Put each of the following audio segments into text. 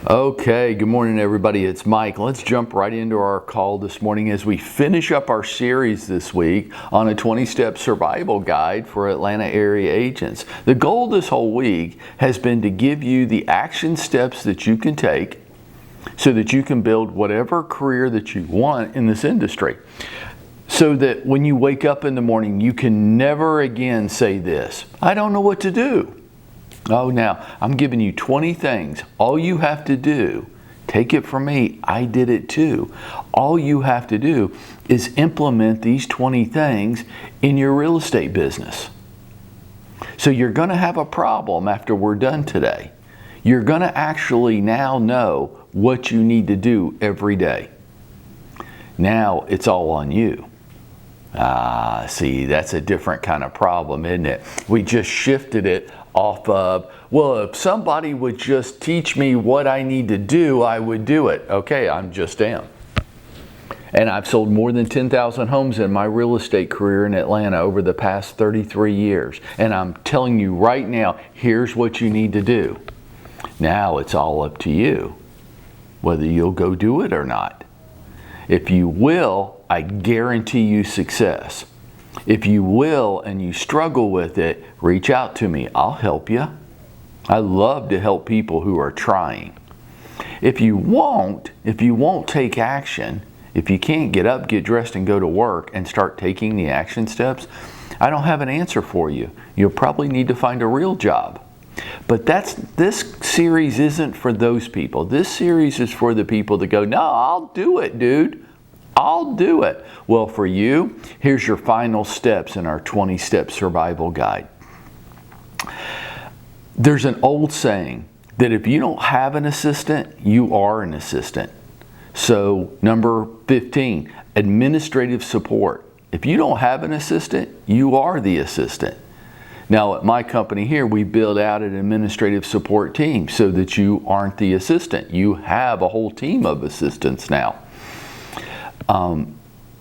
Okay, good morning everybody. It's Mike. Let's jump right into our call this morning as we finish up our series this week on a 20-step survival guide for Atlanta area agents. The goal this whole week has been to give you the action steps that you can take so that you can build whatever career that you want in this industry. So that when you wake up in the morning, you can never again say this, I don't know what to do. Oh, now, I'm giving you 20 things. All you have to do, take it from me, I did it too. All you have to do is implement these 20 things in your real estate business. So you're going to have a problem after we're done today. You're going to actually now know what you need to do every day. Now it's all on you. See, that's a different kind of problem, isn't it? We just shifted it off of, well, if somebody would just teach me what I need to do, I would do it. Okay, I'm just am. And I've sold more than 10,000 homes in my real estate career in Atlanta over the past 33 years. And I'm telling you right now, here's what you need to do. Now it's all up to you, whether you'll go do it or not. If you will, I guarantee you success. If you will and you struggle with it, reach out to me. I'll help you. I love to help people who are trying. If you won't take action, if you can't get up, get dressed, and go to work and start taking the action steps, I don't have an answer for you. You'll probably need to find a real job. But this series isn't for those people. This series is for the people that go, no, I'll do it, dude. I'll do it. Well, for you, here's your final steps in our 20-step survival guide. There's an old saying that if you don't have an assistant, you are an assistant. So number 15, administrative support. If you don't have an assistant, you are the assistant. Now at my company here, we build out an administrative support team so that you aren't the assistant. You have a whole team of assistants now.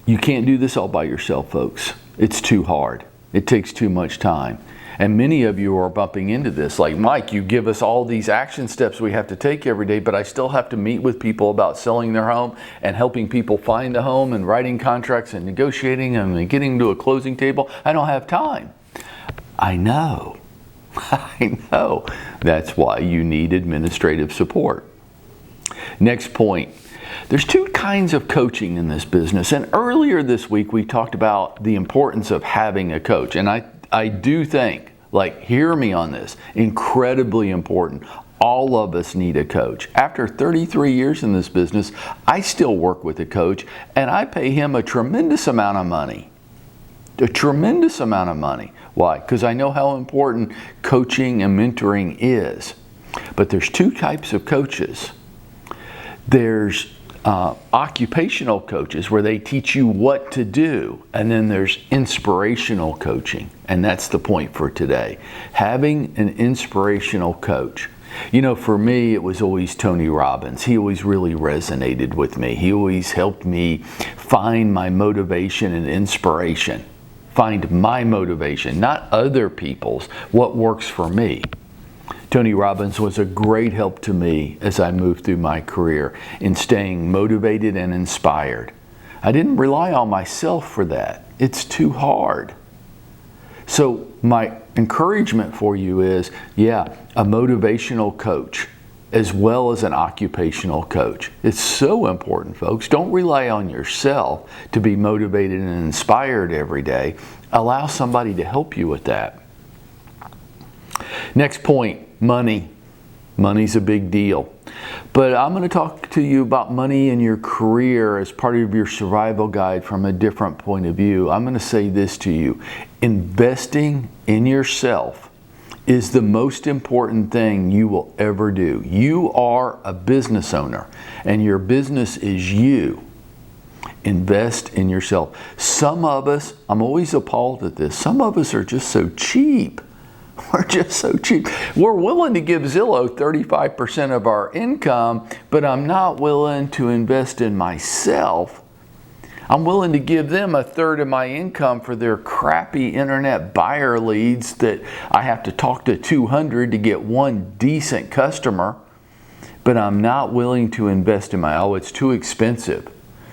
You can't do this all by yourself, folks. It's too hard. It takes too much time. And many of you are bumping into this. Like, Mike, you give us all these action steps we have to take every day, but I still have to meet with people about selling their home and helping people find a home and writing contracts and negotiating and getting to a closing table. I don't have time. I know. I know. That's why you need administrative support. Next point. There's two kinds of coaching in this business. And earlier this week, we talked about the importance of having a coach. And I do think, like, hear me on this, incredibly important. All of us need a coach. After 33 years in this business, I still work with a coach, and I pay him a tremendous amount of money. A tremendous amount of money. Why? Because I know how important coaching and mentoring is. But there's two types of coaches. There's occupational coaches where they teach you what to do, and then there's inspirational coaching, and that's the point for today. Having an inspirational coach. You know, for me, it was always Tony Robbins. He always really resonated with me. He always helped me find my motivation and inspiration. Find my motivation, not other people's, what works for me. Tony Robbins was a great help to me as I moved through my career in staying motivated and inspired. I didn't rely on myself for that. It's too hard. So my encouragement for you is, yeah, a motivational coach as well as an occupational coach. It's so important, folks. Don't rely on yourself to be motivated and inspired every day. Allow somebody to help you with that. Next point. Money. Money's a big deal. But I'm going to talk to you about money in your career as part of your survival guide from a different point of view. I'm going to say this to you. Investing in yourself is the most important thing you will ever do. You are a business owner, and your business is you. Invest in yourself. Some of us, I'm always appalled at this, some of us are just so cheap. We're just so cheap. We're willing to give Zillow 35% of our income, but I'm not willing to invest in myself. I'm willing to give them a third of my income for their crappy internet buyer leads that I have to talk to 200 to get one decent customer. but I'm not willing to invest in it's too expensive.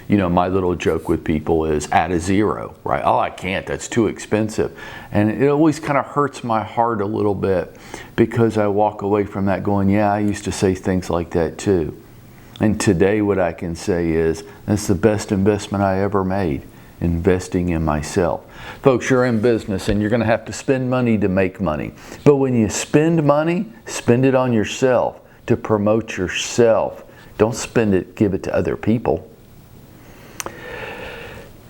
You know, my little joke with people is add a zero, right? Oh, I can't, that's too expensive. And it always kind of hurts my heart a little bit because I walk away from that going, yeah, I used to say things like that too. And today what I can say is, that's the best investment I ever made, investing in myself. Folks, you're in business and you're going to have to spend money to make money. But when you spend money, spend it on yourself to promote yourself. Don't spend it, give it to other people.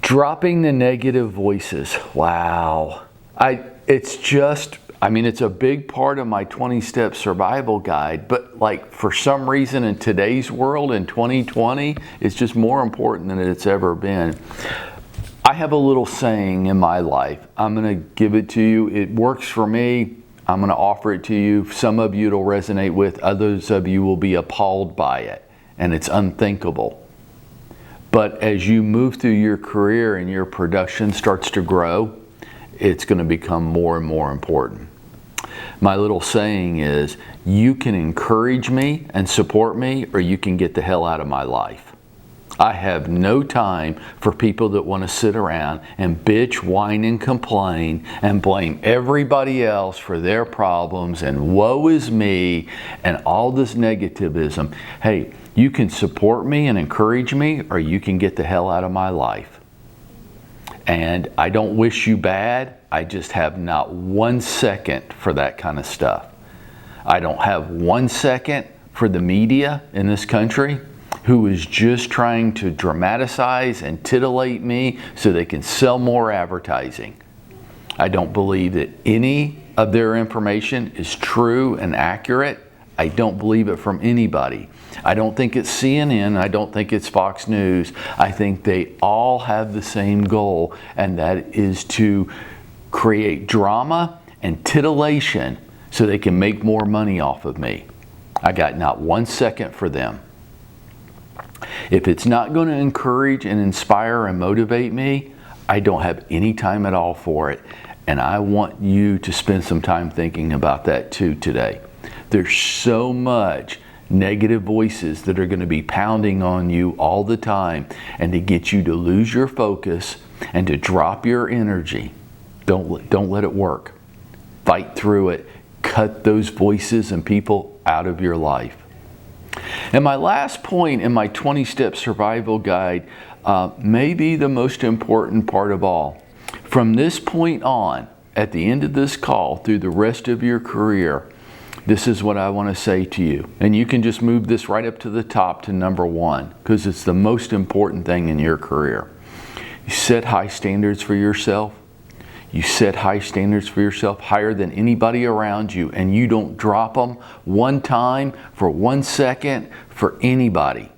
Dropping the negative voices. Wow. It's a big part of my 20-step survival guide, but like for some reason in today's world in 2020, it's just more important than it's ever been. I have a little saying in my life. I'm going to give it to you. It works for me. I'm going to offer it to you. Some of you it'll resonate with. Others of you will be appalled by it, and it's unthinkable. But as you move through your career and your production starts to grow, it's going to become more and more important. My little saying is, you can encourage me and support me, or you can get the hell out of my life. I have no time for people that want to sit around and bitch, whine, and complain and blame everybody else for their problems and woe is me and all this negativism. Hey, you can support me and encourage me, or you can get the hell out of my life. And I don't wish you bad. I just have not 1 second for that kind of stuff. I don't have 1 second for the media in this country who is just trying to dramatize and titillate me so they can sell more advertising. I don't believe that any of their information is true and accurate. I don't believe it from anybody. I don't think it's CNN. I don't think it's Fox News. I think they all have the same goal, and that is to create drama and titillation so they can make more money off of me. I got not 1 second for them. If it's not going to encourage and inspire and motivate me, I don't have any time at all for it. And I want you to spend some time thinking about that too today. There's so much negative voices that are going to be pounding on you all the time, and to get you to lose your focus and to drop your energy. Don't let it work. Fight through it. Cut those voices and people out of your life. And my last point in my 20-step survival guide may be the most important part of all. From this point on, at the end of this call, through the rest of your career, this is what I want to say to you. And you can just move this right up to the top to number 1, because it's the most important thing in your career. You set high standards for yourself. You set high standards for yourself, higher than anybody around you, and you don't drop them one time for 1 second for anybody.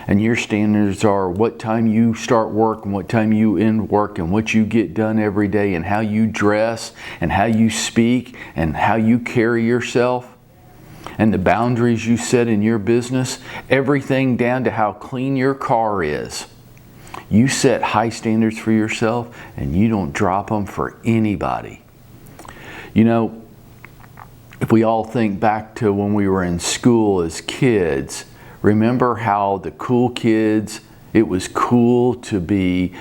And your standards are what time you start work and what time you end work and what you get done every day and how you dress and how you speak and how you carry yourself and the boundaries you set in your business, everything down to how clean your car is. You set high standards for yourself and you don't drop them for anybody. You know, if we all think back to when we were in school as kids, remember how the cool kids, it was cool to be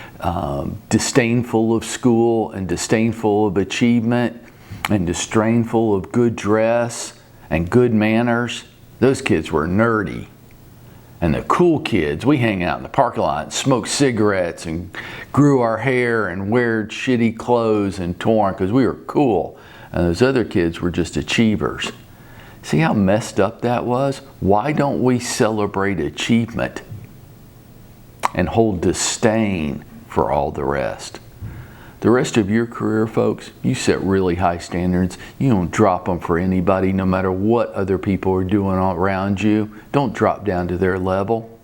disdainful of school and disdainful of achievement and disdainful of good dress and good manners? Those kids were nerdy. And the cool kids, we hang out in the parking lot and smoke cigarettes and grew our hair and wear shitty clothes and torn because we were cool. And those other kids were just achievers. See how messed up that was? Why don't we celebrate achievement and hold disdain for all the rest? The rest of your career, folks, you set really high standards. You don't drop them for anybody, no matter what other people are doing around you. Don't drop down to their level.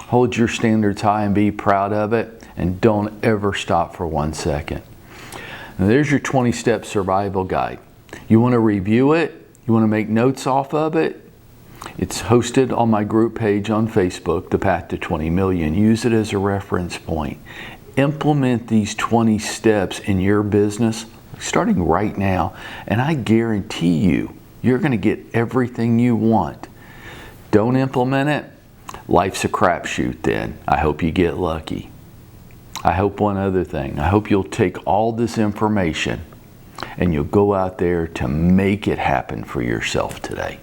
Hold your standards high and be proud of it, and don't ever stop for 1 second. Now, there's your 20-step survival guide. You want to review it? You want to make notes off of it? It's hosted on my group page on Facebook, The Path to 20 Million. Use it as a reference point. Implement these 20 steps in your business starting right now, and I guarantee you, you're going to get everything you want. don't implement it, life's a crapshoot then. I hope you get lucky. I hope one other thing. I hope you'll take all this information and you'll go out there to make it happen for yourself today.